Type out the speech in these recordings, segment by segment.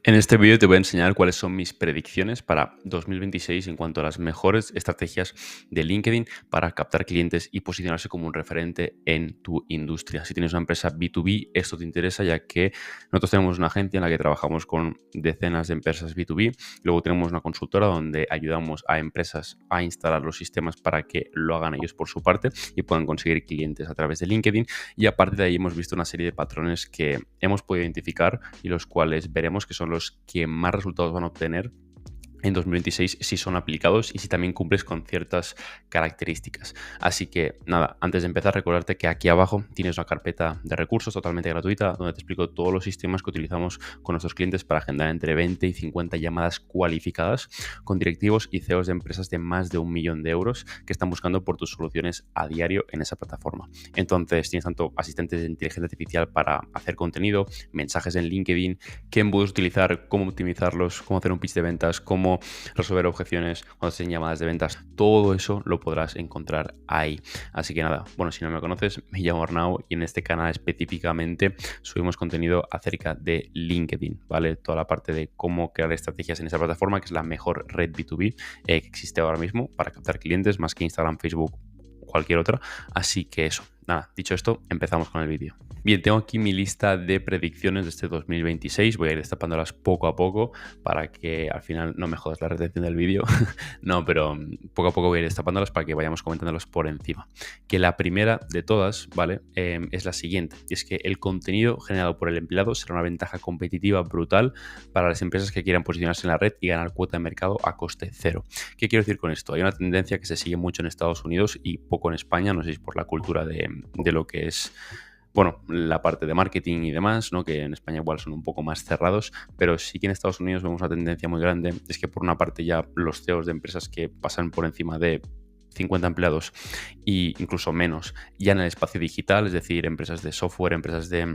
En este vídeo te voy a enseñar cuáles son mis predicciones para 2026 en cuanto a las mejores estrategias de LinkedIn para captar clientes y posicionarse como un referente en tu industria. Si tienes una empresa B2B, esto te interesa ya que nosotros tenemos una agencia en la que trabajamos con decenas de empresas B2B. Luego tenemos una consultora donde ayudamos a empresas a instalar los sistemas para que lo hagan ellos por su parte y puedan conseguir clientes a través de LinkedIn. Y aparte de ahí hemos visto una serie de patrones que hemos podido identificar y los cuales veremos que son los que más resultados van a obtener en 2026 si son aplicados y si también cumples con ciertas características. Así que nada, antes de empezar, recordarte que aquí abajo tienes una carpeta de recursos totalmente gratuita donde te explico todos los sistemas que utilizamos con nuestros clientes para agendar entre 20 y 50 llamadas cualificadas con directivos y CEOs de empresas de más de 1 millón de euros que están buscando por tus soluciones a diario en esa plataforma. Entonces tienes tanto asistentes de inteligencia artificial para hacer contenido, mensajes en LinkedIn, qué embudos utilizar, cómo optimizarlos, cómo hacer un pitch de ventas, cómo resolver objeciones cuando hacen llamadas de ventas. Todo eso lo podrás encontrar ahí. Así que nada, bueno, si no me conoces, me llamo Arnau y en este canal específicamente subimos contenido acerca de LinkedIn, ¿vale? Toda la parte de cómo crear estrategias en esa plataforma, que es la mejor red B2B que existe ahora mismo para captar clientes, más que Instagram, Facebook, cualquier otra. Así que eso, nada, dicho esto, empezamos con el vídeo. Bien, tengo aquí mi lista de predicciones de este 2026. Voy a ir destapándolas poco a poco para que al final no me jodas la retención del vídeo. No, pero poco a poco voy a ir destapándolas para que vayamos comentándolas por encima. Que la primera de todas, ¿vale? Es la siguiente. Y es que el contenido generado por el empleado será una ventaja competitiva brutal para las empresas que quieran posicionarse en la red y ganar cuota de mercado a coste cero. ¿Qué quiero decir con esto? Hay una tendencia que se sigue mucho en Estados Unidos y poco en España. No sé si es por la cultura de lo que es, bueno, la parte de marketing y demás, ¿no? Que en España igual son un poco más cerrados, pero sí que en Estados Unidos vemos una tendencia muy grande. Es que por una parte ya los CEOs de empresas que pasan por encima de 50 empleados e incluso menos ya en el espacio digital, es decir, empresas de software, empresas de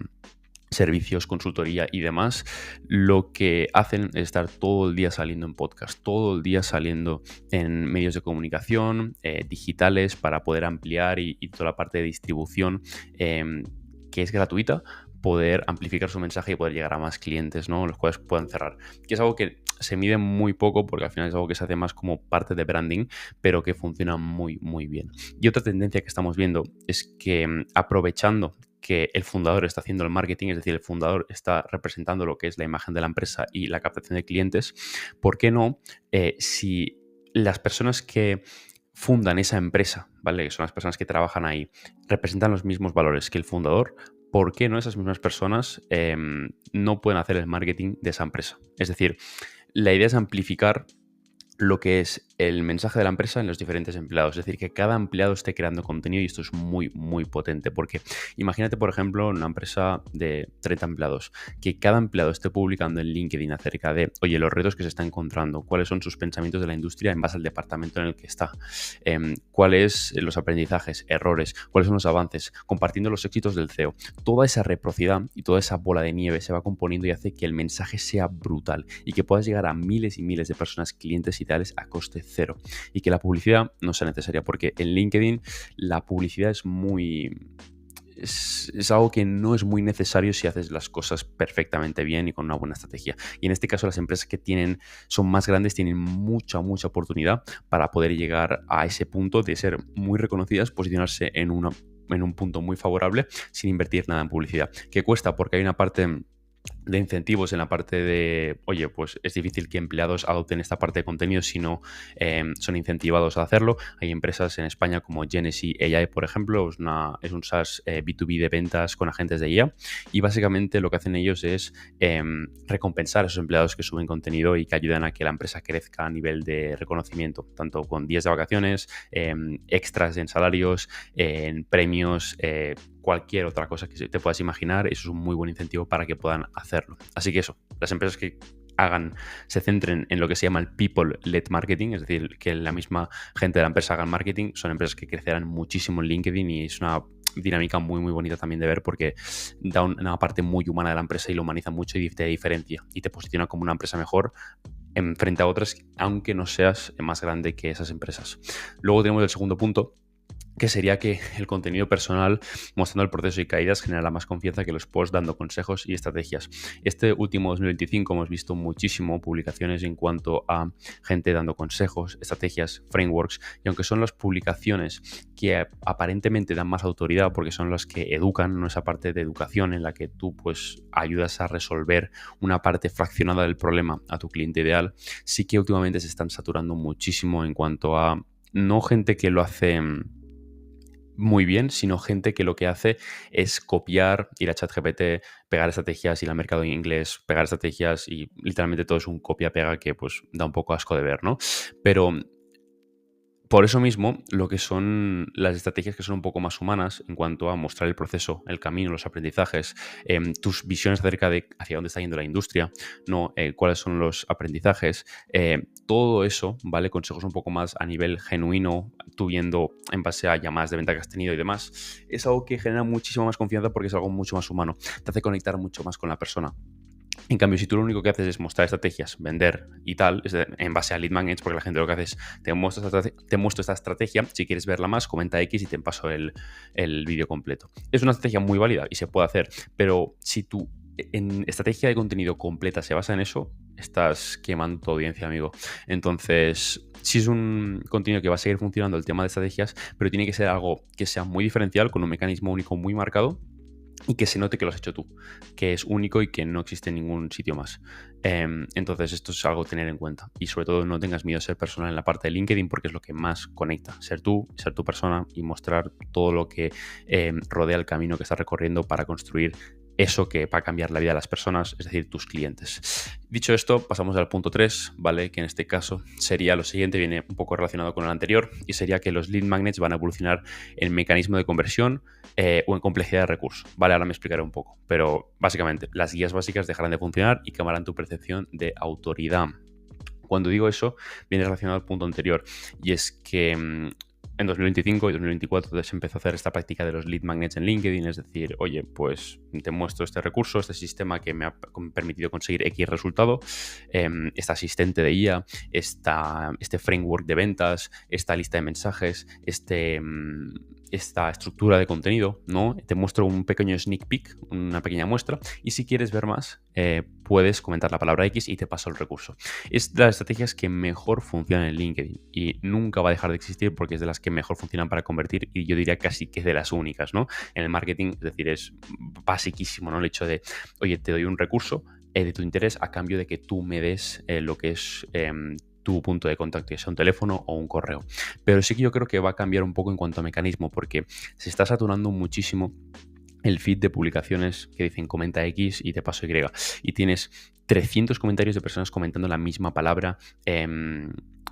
servicios, consultoría y demás, lo que hacen es estar todo el día saliendo en podcast, todo el día saliendo en medios de comunicación digitales para poder ampliar y toda la parte de distribución que es gratuita, poder amplificar su mensaje y poder llegar a más clientes, ¿no? Los cuales puedan cerrar. Que es algo que se mide muy poco porque al final es algo que se hace más como parte de branding, pero que funciona muy, muy bien. Y otra tendencia que estamos viendo es que aprovechando que el fundador está haciendo el marketing, es decir, el fundador está representando lo que es la imagen de la empresa y la captación de clientes, ¿por qué no? Si las personas que fundan esa empresa, ¿vale? Que son las personas que trabajan ahí, representan los mismos valores que el fundador, ¿por qué no esas mismas personas no pueden hacer el marketing de esa empresa? Es decir, la idea es amplificar lo que es el mensaje de la empresa en los diferentes empleados. Es decir, que cada empleado esté creando contenido y esto es muy, muy potente. Porque imagínate, por ejemplo, una empresa de 30 empleados, que cada empleado esté publicando en LinkedIn acerca de, oye, los retos que se está encontrando, cuáles son sus pensamientos de la industria en base al departamento en el que está, cuáles los aprendizajes, errores, cuáles son los avances, compartiendo los éxitos del CEO. Toda esa reciprocidad y toda esa bola de nieve se va componiendo y hace que el mensaje sea brutal y que puedas llegar a miles y miles de personas, clientes ideales a coste cero y que la publicidad no sea necesaria, porque en LinkedIn la publicidad es muy... Es algo que no es muy necesario si haces las cosas perfectamente bien y con una buena estrategia. Y en este caso las empresas que son más grandes tienen mucha oportunidad para poder llegar a ese punto de ser muy reconocidas, posicionarse en un punto muy favorable sin invertir nada en publicidad. ¿Qué cuesta? Porque hay una parte de incentivos en la parte de, oye, pues es difícil que empleados adopten esta parte de contenido si no son incentivados a hacerlo. Hay empresas en España como Genesee AI, por ejemplo, es un SaaS B2B de ventas con agentes de IA y básicamente lo que hacen ellos es recompensar a esos empleados que suben contenido y que ayudan a que la empresa crezca a nivel de reconocimiento, tanto con días de vacaciones, extras en salarios, en premios, cualquier otra cosa que te puedas imaginar. Eso es un muy buen incentivo para que puedan hacerlo. Así que eso, las empresas que se centren en lo que se llama el people-led marketing, es decir, que la misma gente de la empresa hagan marketing, son empresas que crecerán muchísimo en LinkedIn y es una dinámica muy bonita también de ver porque da una parte muy humana de la empresa y lo humaniza mucho y te diferencia y te posiciona como una empresa mejor en frente a otras, aunque no seas más grande que esas empresas. Luego tenemos el segundo punto, que sería que el contenido personal mostrando el proceso y caídas generará más confianza que los posts dando consejos y estrategias. Este último 2025 hemos visto muchísimo publicaciones en cuanto a gente dando consejos, estrategias, frameworks, y aunque son las publicaciones que aparentemente dan más autoridad porque son las que educan, no esa parte de educación en la que tú pues ayudas a resolver una parte fraccionada del problema a tu cliente ideal, sí que últimamente se están saturando muchísimo en cuanto a no gente que lo hace muy bien, sino gente que lo que hace es copiar, ir a ChatGPT, pegar estrategias, ir al mercado en inglés, pegar estrategias y literalmente todo es un copia-pega que pues da un poco asco de ver, ¿no? Pero por eso mismo, lo que son las estrategias que son un poco más humanas en cuanto a mostrar el proceso, el camino, los aprendizajes, tus visiones acerca de hacia dónde está yendo la industria, ¿no? Cuáles son los aprendizajes, todo eso, ¿vale? Consejos un poco más a nivel genuino, tú viendo en base a llamadas de venta que has tenido y demás, es algo que genera muchísima más confianza porque es algo mucho más humano, te hace conectar mucho más con la persona. En cambio, si tú lo único que haces es mostrar estrategias, vender y tal, en base a lead magnets, porque la gente lo que hace es te muestro esta estrategia, si quieres verla más, comenta X y te paso el vídeo completo. Es una estrategia muy válida y se puede hacer, pero si tu estrategia de contenido completa se basa en eso, estás quemando tu audiencia, amigo. Entonces, sí es un contenido que va a seguir funcionando el tema de estrategias, pero tiene que ser algo que sea muy diferencial, con un mecanismo único muy marcado y que se note que lo has hecho tú, que es único y que no existe en ningún sitio más. Entonces esto es algo a tener en cuenta y sobre todo no tengas miedo a ser personal en la parte de LinkedIn porque es lo que más conecta, ser tú, ser tu persona y mostrar todo lo que rodea el camino que estás recorriendo para construir eso que va a cambiar la vida de las personas, es decir, tus clientes. Dicho esto, pasamos al punto 3, ¿vale? Que en este caso sería lo siguiente, viene un poco relacionado con el anterior, y sería que los lead magnets van a evolucionar en mecanismo de conversión o en complejidad de recursos, ¿vale? Ahora me explicaré un poco, pero básicamente las guías básicas dejarán de funcionar y cambiarán tu percepción de autoridad. Cuando digo eso, viene relacionado al punto anterior, y es que en 2025 y 2024 se empezó a hacer esta práctica de los lead magnets en LinkedIn, es decir, oye, pues te muestro este recurso, este sistema que me ha permitido conseguir X resultado, este asistente de IA, este framework de ventas, esta lista de mensajes, esta estructura de contenido, ¿no? Te muestro un pequeño sneak peek, una pequeña muestra, y si quieres ver más, puedes comentar la palabra X y te paso el recurso. Es de las estrategias que mejor funcionan en LinkedIn y nunca va a dejar de existir porque es de las que mejor funcionan para convertir y yo diría casi que es de las únicas, ¿no? En el marketing, es decir, es basiquísimo, ¿no? El hecho de, oye, te doy un recurso de tu interés a cambio de que tú me des lo que es tu punto de contacto, ya sea un teléfono o un correo. Pero sí que yo creo que va a cambiar un poco en cuanto a mecanismo porque se está saturando muchísimo el feed de publicaciones que dicen comenta X y te paso Y. Y tienes 300 comentarios de personas comentando la misma palabra.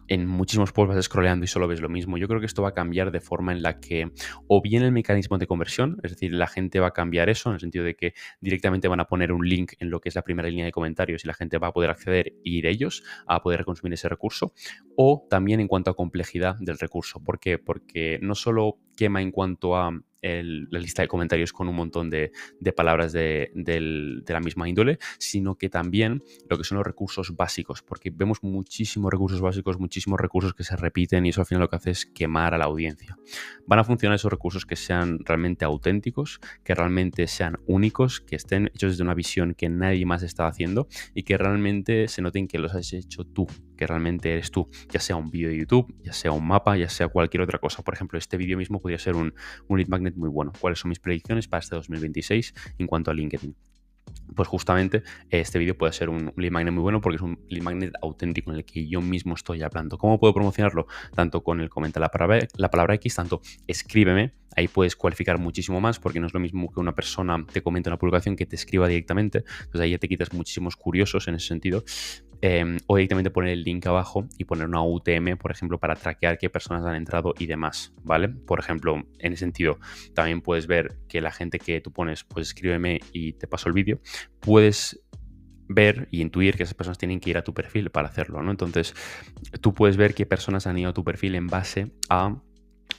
En muchísimos posts vas scrolleando y solo ves lo mismo. Yo creo que esto va a cambiar de forma en la que o bien el mecanismo de conversión, es decir, la gente va a cambiar eso en el sentido de que directamente van a poner un link en lo que es la primera línea de comentarios y la gente va a poder acceder y ir ellos a poder consumir ese recurso, o también en cuanto a complejidad del recurso. ¿Por qué? Porque no solo quema en cuanto a la lista de comentarios con un montón de palabras de la misma índole, sino que también lo que son los recursos básicos, porque vemos muchísimos recursos básicos, muchísimos recursos que se repiten y eso al final lo que hace es quemar a la audiencia. Van a funcionar esos recursos que sean realmente auténticos, que realmente sean únicos, que estén hechos desde una visión que nadie más está haciendo y que realmente se noten que los has hecho tú, que realmente eres tú, ya sea un vídeo de YouTube, ya sea un mapa, ya sea cualquier otra cosa. Por ejemplo, este vídeo mismo podría ser un lead magnet muy bueno. ¿Cuáles son mis predicciones para este 2026 en cuanto a LinkedIn? Pues justamente este vídeo puede ser un lead magnet muy bueno porque es un lead magnet auténtico en el que yo mismo estoy hablando. ¿Cómo puedo promocionarlo? Tanto con el comenta la palabra X, tanto escríbeme. Ahí puedes cualificar muchísimo más porque no es lo mismo que una persona te comente una publicación que te escriba directamente. Entonces ahí ya te quitas muchísimos curiosos en ese sentido. O directamente poner el link abajo y poner una UTM, por ejemplo, para traquear qué personas han entrado y demás, ¿vale? Por ejemplo, en ese sentido, también puedes ver que la gente que tú pones, pues escríbeme y te paso el vídeo, puedes ver y intuir que esas personas tienen que ir a tu perfil para hacerlo, ¿no? Entonces, tú puedes ver qué personas han ido a tu perfil en base a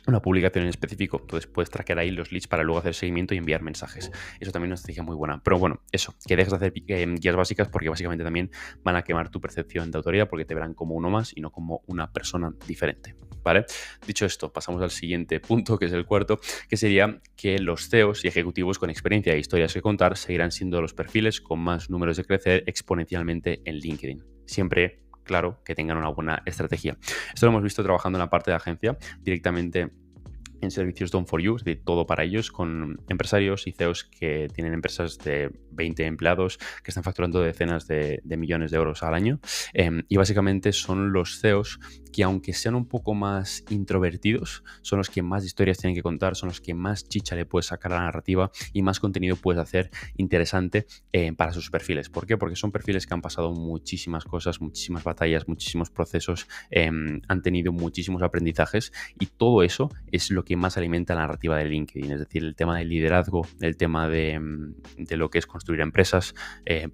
una publicación en específico, entonces puedes traquear ahí los leads para luego hacer seguimiento y enviar mensajes. Eso también es una estrategia muy buena. Pero bueno, eso, que dejes de hacer guías básicas porque básicamente también van a quemar tu percepción de autoridad porque te verán como uno más y no como una persona diferente. ¿vale? Dicho esto, pasamos al siguiente punto, que es el cuarto, que sería que los CEOs y ejecutivos con experiencia e historias que contar seguirán siendo los perfiles con más números de crecer exponencialmente en LinkedIn. Siempre, claro, que tengan una buena estrategia. Esto lo hemos visto trabajando en la parte de agencia directamente en servicios Done for You, de todo para ellos, con empresarios y CEOs que tienen empresas de 20 empleados que están facturando decenas de millones de euros al año. Y básicamente son los CEOs que, aunque sean un poco más introvertidos, son los que más historias tienen que contar, son los que más chicha le puedes sacar a la narrativa y más contenido puedes hacer interesante para sus perfiles. ¿Por qué? Porque son perfiles que han pasado muchísimas cosas, muchísimas batallas, muchísimos procesos, han tenido muchísimos aprendizajes, y todo eso es lo que más alimenta la narrativa de LinkedIn. Es decir, el tema del liderazgo, el tema de lo que es construir empresas,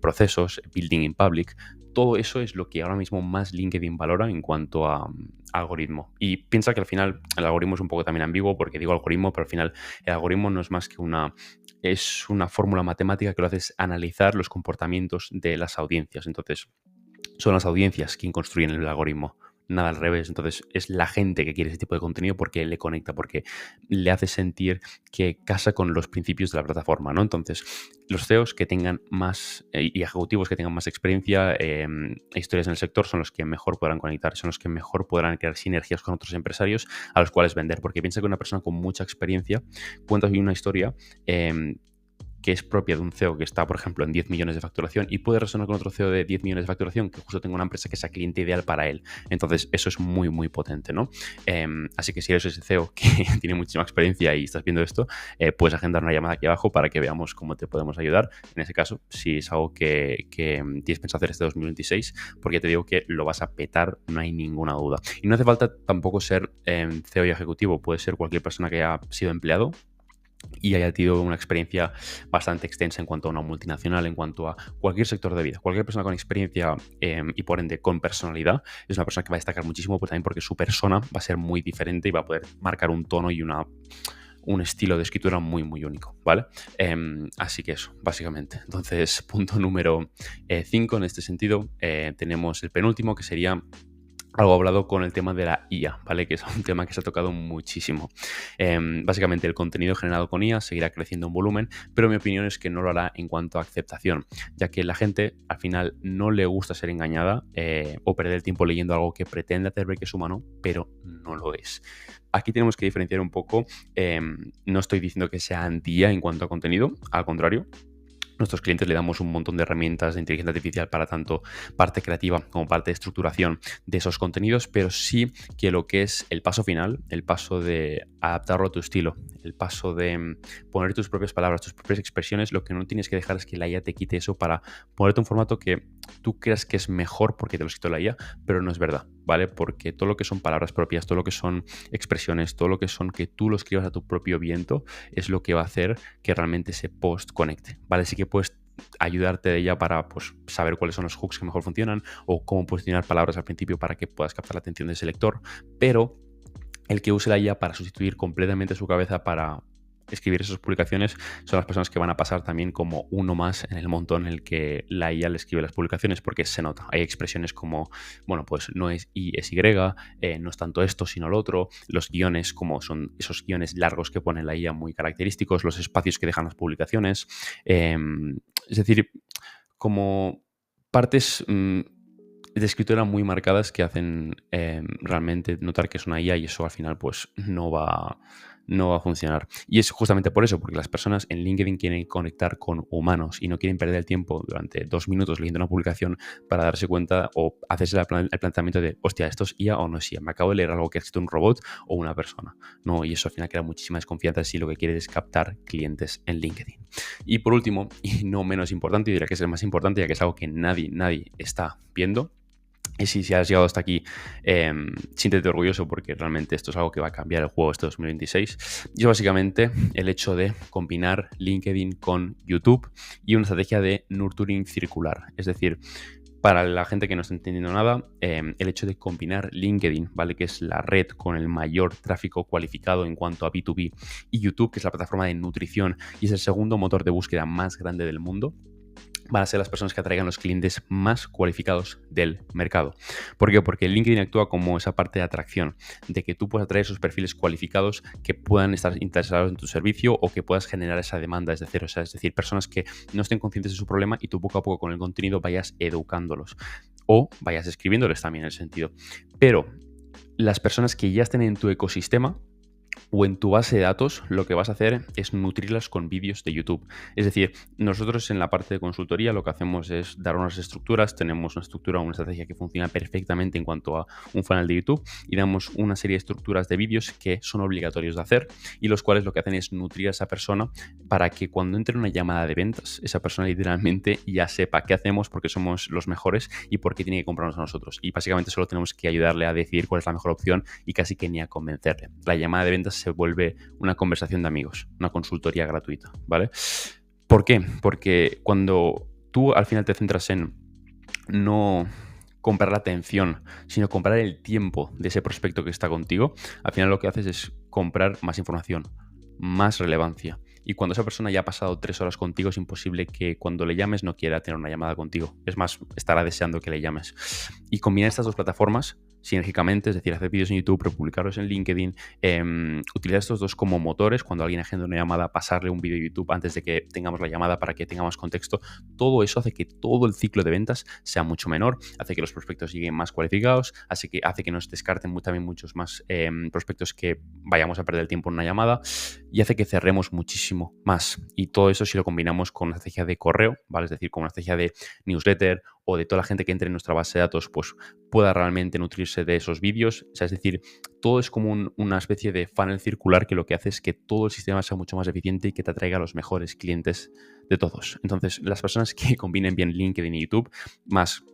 procesos, building in public. Todo eso es lo que ahora mismo más LinkedIn valora en cuanto a algoritmo. Y piensa que al final el algoritmo es un poco también ambiguo, porque digo algoritmo, pero al final el algoritmo no es más que es una fórmula matemática que lo hace es analizar los comportamientos de las audiencias. Entonces, son las audiencias quien construyen el algoritmo, nada al revés. Entonces, es la gente que quiere ese tipo de contenido porque le conecta, porque le hace sentir que casa con los principios de la plataforma, ¿no? Entonces, los CEOs que tengan más y ejecutivos que tengan más experiencia e historias en el sector son los que mejor podrán conectar, son los que mejor podrán crear sinergias con otros empresarios a los cuales vender, porque piensa que una persona con mucha experiencia cuenta una historia que es propia de un CEO que está, por ejemplo, en 10 millones de facturación y puede resonar con otro CEO de 10 millones de facturación que justo tenga una empresa que sea cliente ideal para él. Entonces, eso es muy, muy potente, ¿no? Así que si eres ese CEO que tiene muchísima experiencia y estás viendo esto, puedes agendar una llamada aquí abajo para que veamos cómo te podemos ayudar. En ese caso, si es algo que tienes pensado hacer este 2026, porque te digo que lo vas a petar, no hay ninguna duda. Y no hace falta tampoco ser CEO y ejecutivo, puede ser cualquier persona que haya sido empleado y haya tenido una experiencia bastante extensa en cuanto a una multinacional, en cuanto a cualquier sector de vida. Cualquier persona con experiencia y por ende con personalidad es una persona que va a destacar muchísimo, pero también porque su persona va a ser muy diferente y va a poder marcar un tono y un estilo de escritura muy, muy único, ¿vale? Así que eso, básicamente. Entonces, punto número 5 en este sentido, tenemos el penúltimo, que sería algo hablado con el tema de la IA, ¿vale? Que es un tema que se ha tocado muchísimo. Básicamente, el contenido generado con IA seguirá creciendo en volumen, pero mi opinión es que no lo hará en cuanto a aceptación, ya que la gente al final no le gusta ser engañada o perder el tiempo leyendo algo que pretende hacer ver que es humano, pero no lo es. Aquí tenemos que diferenciar un poco. No estoy diciendo que sea anti-IA en cuanto a contenido, al contrario. Nuestros clientes le damos un montón de herramientas de inteligencia artificial para tanto parte creativa como parte de estructuración de esos contenidos, pero sí que lo que es el paso final, el paso de adaptarlo a tu estilo, el paso de poner tus propias palabras, tus propias expresiones, lo que no tienes que dejar es que la IA te quite eso para ponerte un formato que tú creas que es mejor porque te lo escrito la IA, pero no es verdad, ¿vale? Porque todo lo que son palabras propias, todo lo que son expresiones, todo lo que son que tú lo escribas a tu propio viento es lo que va a hacer que realmente ese post conecte, ¿vale? Así que puedes ayudarte de ella para pues, saber cuáles son los hooks que mejor funcionan o cómo posicionar palabras al principio para que puedas captar la atención de ese lector, pero el que use la IA para sustituir completamente su cabeza para escribir esas publicaciones son las personas que van a pasar también como uno más en el montón en el que la IA le escribe las publicaciones, porque se nota. Hay expresiones como, bueno, pues no es Y, es Y, no es tanto esto sino lo otro, los guiones, como son esos guiones largos que pone la IA muy característicos, los espacios que dejan las publicaciones, es decir, como partes de escritura muy marcadas que hacen realmente notar que es una IA, y eso al final pues no va a funcionar. Y es justamente por eso, porque las personas en LinkedIn quieren conectar con humanos y no quieren perder el tiempo durante 2 minutos leyendo una publicación para darse cuenta o hacerse el planteamiento de, hostia, ¿esto es IA o no es IA? Me acabo de leer algo que ha escrito un robot o una persona. No, y eso al final crea muchísima desconfianza si lo que quieres es captar clientes en LinkedIn. Y por último, y no menos importante, y diría que es el más importante, ya que es algo que nadie está viendo, y si has llegado hasta aquí, siéntete orgulloso, porque realmente esto es algo que va a cambiar el juego este 2026. Y es básicamente el hecho de combinar LinkedIn con YouTube y una estrategia de nurturing circular. Es decir, para la gente que no está entendiendo nada, el hecho de combinar LinkedIn, ¿vale? Que es la red con el mayor tráfico cualificado en cuanto a B2B, y YouTube, que es la plataforma de nutrición y es el segundo motor de búsqueda más grande del mundo. van a ser las personas que atraigan los clientes más cualificados del mercado. ¿Por qué? Porque LinkedIn actúa como esa parte de atracción, de que tú puedas atraer esos perfiles cualificados que puedan estar interesados en tu servicio o que puedas generar esa demanda desde cero. O sea, es decir, personas que no estén conscientes de su problema y tú poco a poco con el contenido vayas educándolos o vayas escribiéndoles también en el sentido. Pero las personas que ya estén en tu ecosistema o en tu base de datos, lo que vas a hacer es nutrirlas con vídeos de YouTube. Es decir, nosotros en la parte de consultoría lo que hacemos es dar unas estructuras, tenemos una estructura, una estrategia que funciona perfectamente en cuanto a un canal de YouTube y damos una serie de estructuras de vídeos que son obligatorios de hacer y los cuales lo que hacen es nutrir a esa persona para que cuando entre una llamada de ventas, esa persona literalmente ya sepa qué hacemos porque somos los mejores y por qué tiene que comprarnos a nosotros. Y básicamente solo tenemos que ayudarle a decidir cuál es la mejor opción y casi que ni a convencerle. La llamada de ventas se vuelve una conversación de amigos, una consultoría gratuita, ¿vale? ¿Por qué? Porque cuando tú al final te centras en no comprar la atención, sino comprar el tiempo de ese prospecto que está contigo, al final lo que haces es comprar más información, más relevancia. Y cuando esa persona ya ha pasado 3 horas contigo, es imposible que cuando le llames no quiera tener una llamada contigo. Es más, estará deseando que le llames. Y combinar estas dos plataformas sinérgicamente, es decir, hacer vídeos en YouTube, republicarlos en LinkedIn, utilizar estos dos como motores, cuando alguien agenda una llamada, pasarle un vídeo de YouTube antes de que tengamos la llamada para que tenga más contexto, todo eso hace que todo el ciclo de ventas sea mucho menor, hace que los prospectos lleguen más cualificados, hace que nos descarten también muchos más prospectos que vayamos a perder el tiempo en una llamada y hace que cerremos muchísimo más. Y todo eso si lo combinamos con una estrategia de correo, ¿vale? Es decir, con una estrategia de newsletter o de toda la gente que entre en nuestra base de datos, pues pueda realmente nutrirse de esos vídeos. O sea, es decir, todo es como una especie de funnel circular que lo que hace es que todo el sistema sea mucho más eficiente y que te atraiga a los mejores clientes de todos. Entonces, las personas que combinen bien LinkedIn y YouTube, más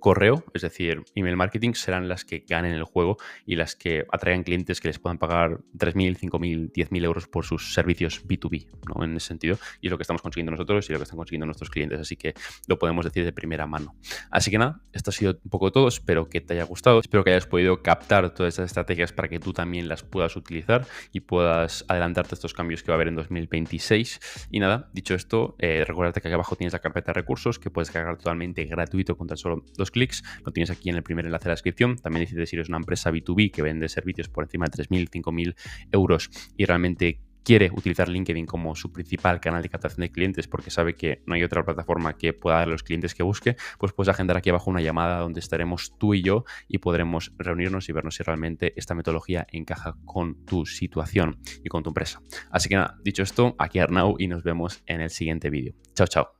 correo, es decir, email marketing, serán las que ganen el juego y las que atraigan clientes que les puedan pagar 3.000, 5.000, 10.000 euros por sus servicios B2B, ¿no? En ese sentido, y es lo que estamos consiguiendo nosotros y lo que están consiguiendo nuestros clientes, así que lo podemos decir de primera mano. Así que nada, esto ha sido un poco todo, espero que te haya gustado, espero que hayas podido captar todas estas estrategias para que tú también las puedas utilizar y puedas adelantarte a estos cambios que va a haber en 2026. Y nada, dicho esto, recuerda que aquí abajo tienes la carpeta de recursos que puedes cargar totalmente gratuito con tan solo 2 clics, lo tienes aquí en el primer enlace de la descripción. También decides si eres una empresa B2B que vende servicios por encima de 3.000, 5.000 euros y realmente quiere utilizar LinkedIn como su principal canal de captación de clientes porque sabe que no hay otra plataforma que pueda dar a los clientes que busque, pues puedes agendar aquí abajo una llamada donde estaremos tú y yo y podremos reunirnos y vernos si realmente esta metodología encaja con tu situación y con tu empresa. Así que nada, dicho esto, aquí Arnau y nos vemos en el siguiente vídeo. Chao, chao.